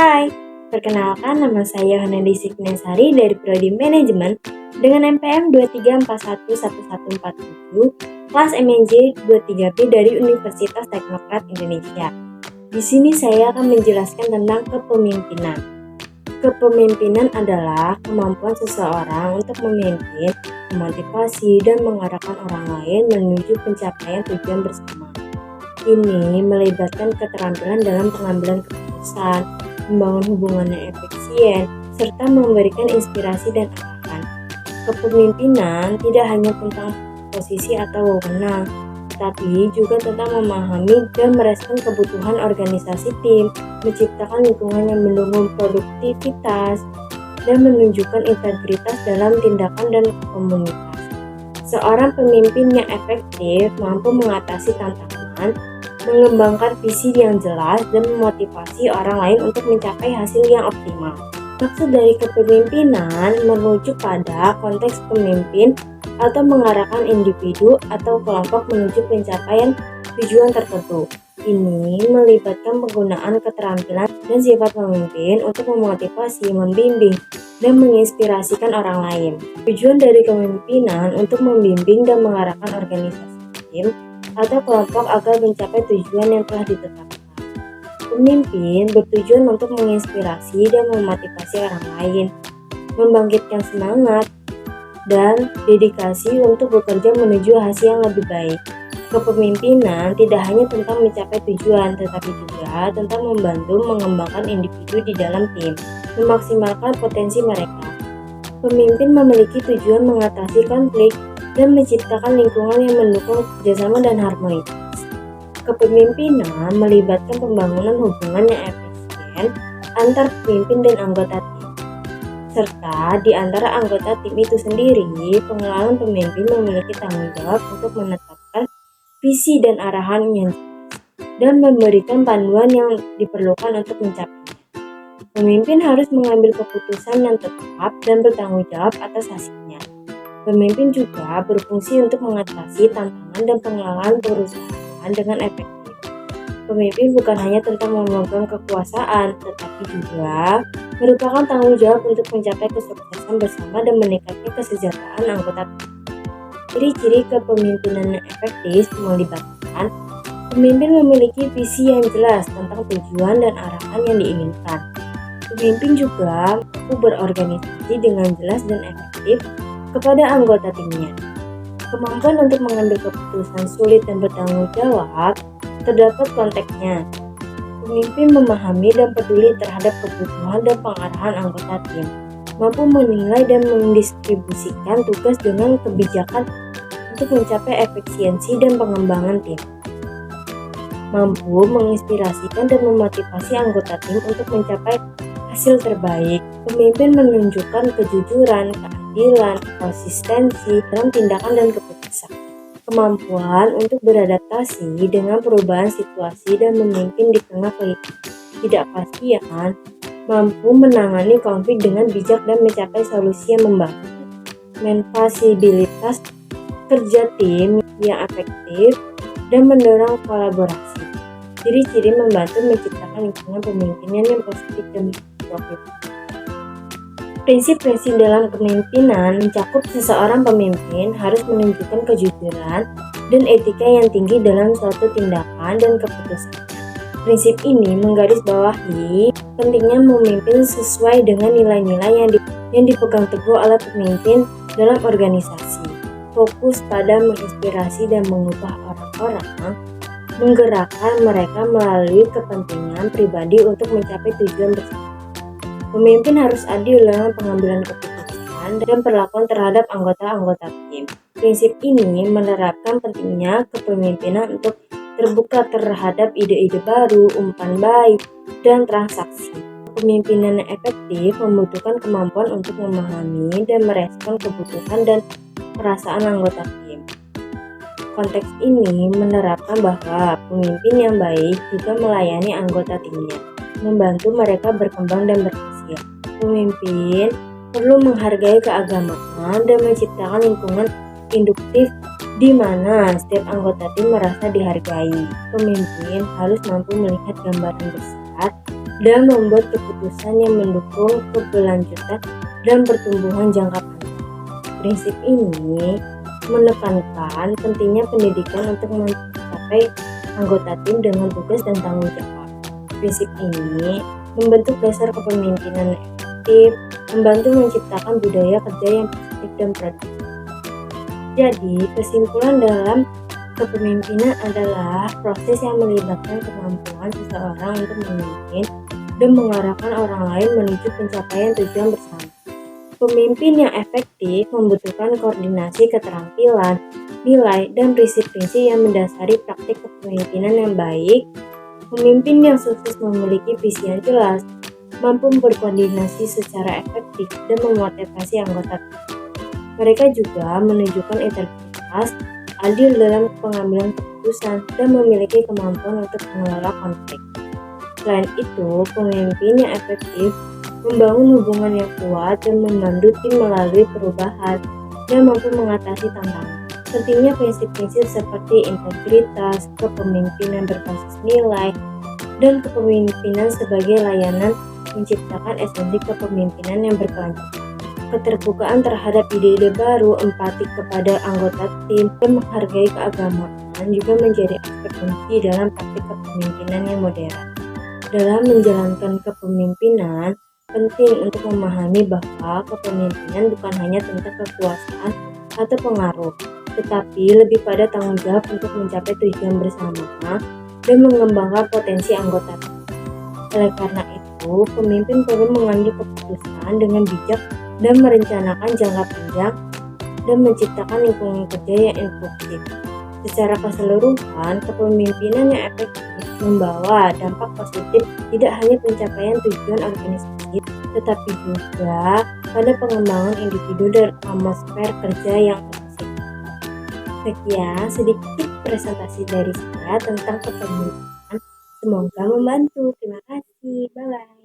Hai, perkenalkan nama saya Hanadi Signesari dari Prodi Manajemen dengan NPM 23411147, kelas MNJ 23B dari Universitas Teknokrat Indonesia. Di sini saya akan menjelaskan tentang kepemimpinan. Kepemimpinan adalah kemampuan seseorang untuk memimpin, memotivasi, dan mengarahkan orang lain menuju pencapaian tujuan bersama. Ini melibatkan keterampilan dalam pengambilan keputusan, membangun hubungan yang efisien, serta memberikan inspirasi dan arahan. Kepemimpinan tidak hanya tentang posisi atau wewenang, tetapi juga tentang memahami dan merespon kebutuhan organisasi tim, menciptakan lingkungan yang mendukung produktivitas, dan menunjukkan integritas dalam tindakan dan komunikasi. Seorang pemimpin yang efektif mampu mengatasi tantangan, mengembangkan visi yang jelas, dan memotivasi orang lain untuk mencapai hasil yang optimal. Maksud dari kepemimpinan merujuk pada konteks pemimpin atau mengarahkan individu atau kelompok menuju pencapaian tujuan tertentu. Ini melibatkan penggunaan keterampilan dan sifat pemimpin untuk memotivasi, membimbing, dan menginspirasikan orang lain. Tujuan dari kepemimpinan untuk membimbing dan mengarahkan organisasi tim atau kelompok agar mencapai tujuan yang telah ditetapkan. Pemimpin bertujuan untuk menginspirasi dan memotivasi orang lain, membangkitkan semangat, dan dedikasi untuk bekerja menuju hasil yang lebih baik. Kepemimpinan tidak hanya tentang mencapai tujuan, tetapi juga tentang membantu mengembangkan individu di dalam tim, memaksimalkan potensi mereka. Pemimpin memiliki tujuan mengatasi konflik dan menciptakan lingkungan yang mendukung kerjasama dan harmonis. Kepemimpinan melibatkan pembangunan hubungan yang efisien antar pemimpin dan anggota tim, serta di antara anggota tim itu sendiri. Pengenalan pemimpin memiliki tanggung jawab untuk menetapkan visi dan arahan yang jelas dan memberikan panduan yang diperlukan untuk mencapainya. Pemimpin harus mengambil keputusan yang tepat dan bertanggung jawab atas hasilnya. Pemimpin juga berfungsi untuk mengatasi tantangan dan pengelolaan perusahaan dengan efektif. Pemimpin bukan hanya tentang memegang kekuasaan, tetapi juga merupakan tanggung jawab untuk mencapai kesuksesan bersama dan meningkatkan kesejahteraan anggota tim. Ciri-ciri kepemimpinan yang efektif melibatkan pemimpin memiliki visi yang jelas tentang tujuan dan arahan yang diinginkan. Pemimpin juga mampu berorganisasi dengan jelas dan efektif kepada anggota timnya. Kemampuan untuk mengambil keputusan sulit dan bertanggung jawab terdapat konteksnya. Pemimpin memahami dan peduli terhadap kebutuhan dan pengarahan anggota tim, mampu menilai dan mendistribusikan tugas dengan kebijakan untuk mencapai efisiensi dan pengembangan tim, mampu menginspirasikan dan memotivasi anggota tim untuk mencapai hasil terbaik. Pemimpin menunjukkan kejujuran, keadilan, konsistensi dalam tindakan dan keputusan. Kemampuan untuk beradaptasi dengan perubahan situasi dan memimpin di tengah ketidakpastian, mampu menangani konflik dengan bijak dan mencapai solusi yang membantu. Memfasilitasi kerja tim yang efektif dan mendorong kolaborasi. Ciri-ciri membantu menciptakan lingkungan pemimpinan yang positif dan produktif. Prinsip-prinsip dalam kepemimpinan mencakup seseorang pemimpin harus menunjukkan kejujuran dan etika yang tinggi dalam suatu tindakan dan keputusan. Prinsip ini menggarisbawahi pentingnya memimpin sesuai dengan nilai-nilai yang dipegang teguh oleh pemimpin dalam organisasi. Fokus pada menginspirasi dan mengubah orang-orang, menggerakkan mereka melalui kepentingan pribadi untuk mencapai tujuan bersama. Pemimpin harus adil dalam pengambilan keputusan dan perlakuan terhadap anggota-anggota tim. Prinsip ini menerapkan pentingnya kepemimpinan untuk terbuka terhadap ide-ide baru, umpan baik, dan transaksi. Kepemimpinan yang efektif membutuhkan kemampuan untuk memahami dan merespon kebutuhan dan perasaan anggota tim. Konteks ini menerapkan bahwa pemimpin yang baik juga melayani anggota timnya, membantu mereka berkembang dan berhasil. Pemimpin perlu menghargai keagamaan dan menciptakan lingkungan induktif di mana setiap anggota tim merasa dihargai. Pemimpin harus mampu melihat gambaran besar dan membuat keputusan yang mendukung keberlanjutan dan pertumbuhan jangka panjang. Prinsip ini menekankan pentingnya pendidikan untuk mencapai anggota tim dengan tugas dan tanggung jawab. Prinsip ini membentuk dasar kepemimpinan efektif, membantu menciptakan budaya kerja yang positif dan produktif. Jadi, kesimpulan dalam kepemimpinan adalah proses yang melibatkan kemampuan seseorang untuk memimpin dan mengarahkan orang lain menuju pencapaian tujuan bersama. Pemimpin yang efektif membutuhkan koordinasi keterampilan, nilai, dan prinsip-prinsip yang mendasari praktik kepemimpinan yang baik. Pemimpin yang sukses memiliki visi yang jelas, mampu berkoordinasi secara efektif, dan memotivasi anggota tim. Mereka juga menunjukkan integritas, adil dalam pengambilan keputusan, dan memiliki kemampuan untuk mengelola konflik. Selain itu, pemimpin yang efektif membangun hubungan yang kuat dan memandu tim melalui perubahan dan mampu mengatasi tantangan. Pentingnya prinsip-prinsip seperti integritas, kepemimpinan berbasis nilai, dan kepemimpinan sebagai layanan menciptakan esensi kepemimpinan yang berkelanjutan. Keterbukaan terhadap ide-ide baru, empati kepada anggota tim, dan menghargai keagamaan juga menjadi aspek kunci dalam praktik kepemimpinan yang modern. Dalam menjalankan kepemimpinan, penting untuk memahami bahwa kepemimpinan bukan hanya tentang kekuasaan atau pengaruh, tetapi lebih pada tanggung jawab untuk mencapai tujuan bersama dan mengembangkan potensi anggota tim. Oleh karena itu, pemimpin perlu mengambil keputusan dengan bijak dan merencanakan jangka panjang dan menciptakan lingkungan kerja yang inklusif. Secara keseluruhan, kepemimpinan yang efektif membawa dampak positif tidak hanya pencapaian tujuan organisasi, tetapi juga pada pengembangan individu dan atmosfer kerja yang positif. Sekian sedikit presentasi dari saya tentang kepemimpinan. Semoga membantu. Terima kasih. Bye-bye.